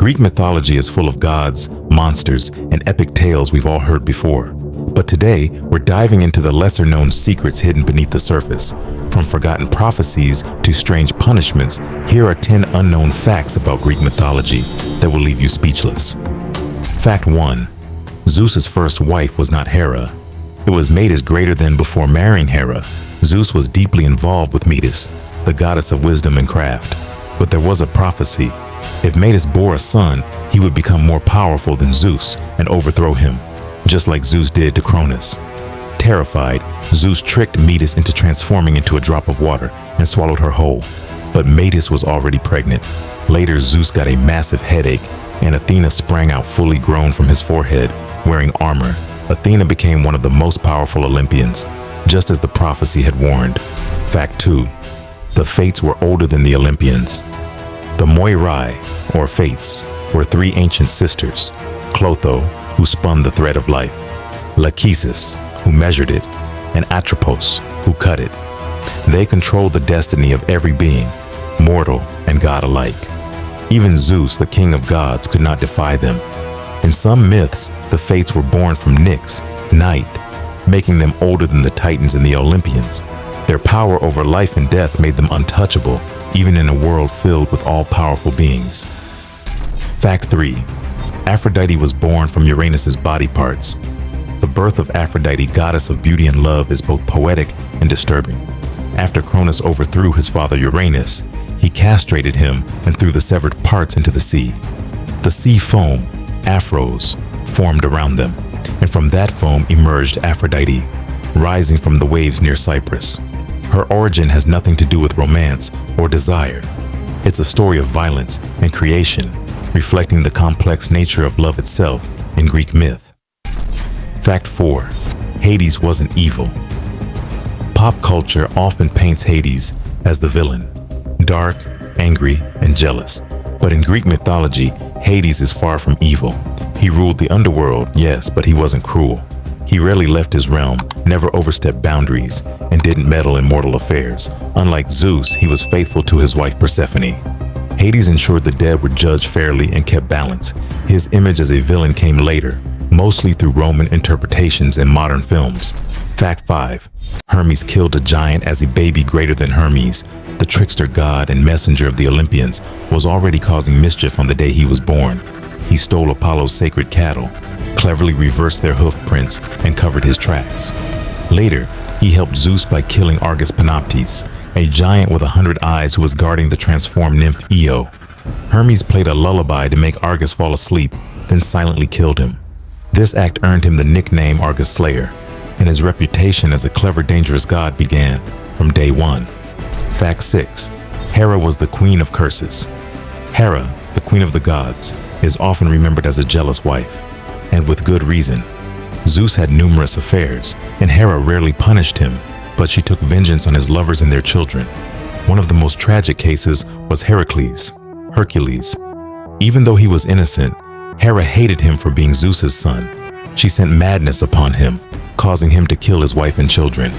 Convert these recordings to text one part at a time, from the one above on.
Greek mythology is full of gods, monsters, and epic tales we've all heard before. But today, we're diving into the lesser-known secrets hidden beneath the surface. From forgotten prophecies to strange punishments, here are 10 unknown facts about Greek mythology that will leave you speechless. Fact 1. Zeus's first wife was not Hera. It was Metis greater than before marrying Hera. Zeus was deeply involved with Metis, the goddess of wisdom and craft. But there was a prophecy. If Metis bore a son, he would become more powerful than Zeus and overthrow him, just like Zeus did to Cronus. Terrified, Zeus tricked Metis into transforming into a drop of water and swallowed her whole. But Metis was already pregnant. Later, Zeus got a massive headache, and Athena sprang out fully grown from his forehead, wearing armor. Athena became one of the most powerful Olympians, just as the prophecy had warned. Fact 2. The Fates were older than the Olympians. The Moirai, or Fates, were 3 ancient sisters: Clotho, who spun the thread of life; Lachesis, who measured it; and Atropos, who cut it. They controlled the destiny of every being, mortal and god alike. Even Zeus, the king of gods, could not defy them. In some myths, the Fates were born from Nyx, night, making them older than the Titans and the Olympians. Their power over life and death made them untouchable, even in a world filled with all-powerful beings. Fact 3. Aphrodite was born from Uranus's body parts. The birth of Aphrodite, goddess of beauty and love, is both poetic and disturbing. After Cronus overthrew his father Uranus, he castrated him and threw the severed parts into the sea. The sea foam, Aphros, formed around them, and from that foam emerged Aphrodite, rising from the waves near Cyprus. Her origin has nothing to do with romance or desire. It's a story of violence and creation, reflecting the complex nature of love itself in Greek myth. Fact 4. Hades wasn't evil. Pop culture often paints Hades as the villain, dark, angry, and jealous. But in Greek mythology, Hades is far from evil. He ruled the underworld, yes, but he wasn't cruel. He rarely left his realm, never overstepped boundaries, and didn't meddle in mortal affairs. Unlike Zeus, he was faithful to his wife Persephone. Hades ensured the dead were judged fairly and kept balance. His image as a villain came later, mostly through Roman interpretations and modern films. Fact 5. Hermes killed a giant as a baby greater than Hermes. The trickster god and messenger of the Olympians was already causing mischief on the day he was born. He stole Apollo's sacred cattle, cleverly reversed their hoof prints, and covered his tracks. Later, he helped Zeus by killing Argus Panoptes, a giant with 100 eyes who was guarding the transformed nymph Io. Hermes played a lullaby to make Argus fall asleep, then silently killed him. This act earned him the nickname Argus Slayer, and his reputation as a clever, dangerous god began from day one. Fact 6. Hera was the queen of curses. Hera, the queen of the gods, is often remembered as a jealous wife, and with good reason. Zeus had numerous affairs, and Hera rarely punished him, but she took vengeance on his lovers and their children. One of the most tragic cases was Hercules. Even though he was innocent, Hera hated him for being Zeus's son. She sent madness upon him, causing him to kill his wife and children.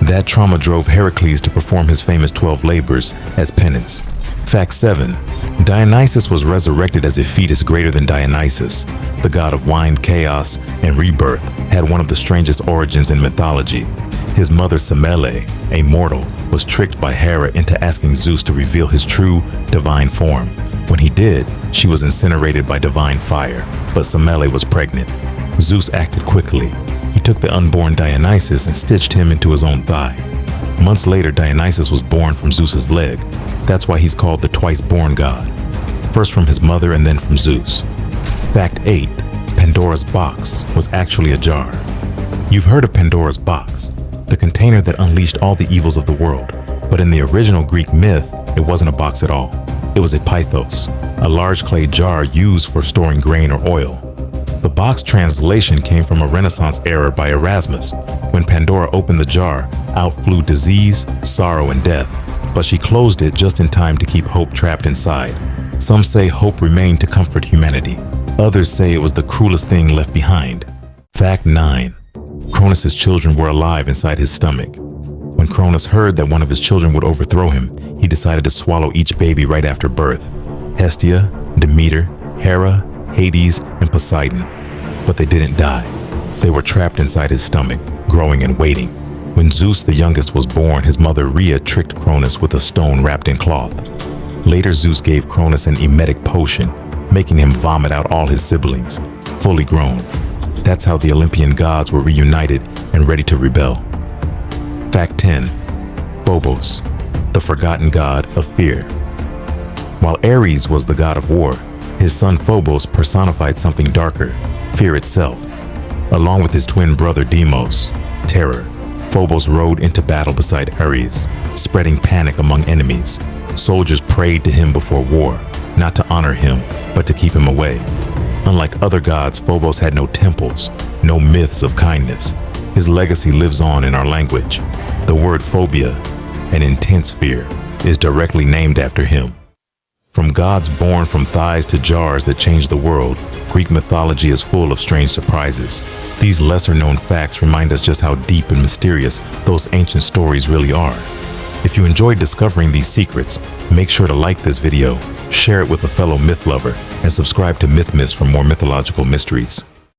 That trauma drove Heracles to perform his famous 12 labors as penance. Fact 7. Dionysus was resurrected as a fetus greater than Dionysus. The god of wine, chaos, and rebirth had one of the strangest origins in mythology. His mother Semele, a mortal, was tricked by Hera into asking Zeus to reveal his true divine form. When he did, she was incinerated by divine fire, but Semele was pregnant. Zeus acted quickly. He took the unborn Dionysus and stitched him into his own thigh. Months later, Dionysus was born from Zeus's leg. That's why he's called the twice-born god. First from his mother and then from Zeus. Fact 8. Pandora's box was actually a jar. You've heard of Pandora's box, the container that unleashed all the evils of the world. But in the original Greek myth, it wasn't a box at all. It was a pythos, a large clay jar used for storing grain or oil. The box translation came from a Renaissance error by Erasmus. When Pandora opened the jar, out flew disease, sorrow, and death, but she closed it just in time to keep hope trapped inside. Some say hope remained to comfort humanity. Others say it was the cruelest thing left behind. Fact 9. Cronus' children were alive inside his stomach. When Cronus heard that one of his children would overthrow him, he decided to swallow each baby right after birth. Hestia, Demeter, Hera, Hades, and Poseidon. But they didn't die. They were trapped inside his stomach, growing and waiting. When Zeus the youngest was born, his mother Rhea tricked Cronus with a stone wrapped in cloth. Later, Zeus gave Cronus an emetic potion, making him vomit out all his siblings, fully grown. That's how the Olympian gods were reunited and ready to rebel. Fact 10. Phobos, the forgotten god of fear. While Ares was the god of war, his son Phobos personified something darker, fear itself. Along with his twin brother Deimos, terror, Phobos rode into battle beside Ares, spreading panic among enemies. Soldiers prayed to him before war, not to honor him, but to keep him away. Unlike other gods, Phobos had no temples, no myths of kindness. His legacy lives on in our language. The word phobia, an intense fear, is directly named after him. From gods born from thighs to jars that changed the world, Greek mythology is full of strange surprises. These lesser-known facts remind us just how deep and mysterious those ancient stories really are. If you enjoyed discovering these secrets, make sure to like this video, share it with a fellow myth lover, and subscribe to MythMist for more mythological mysteries.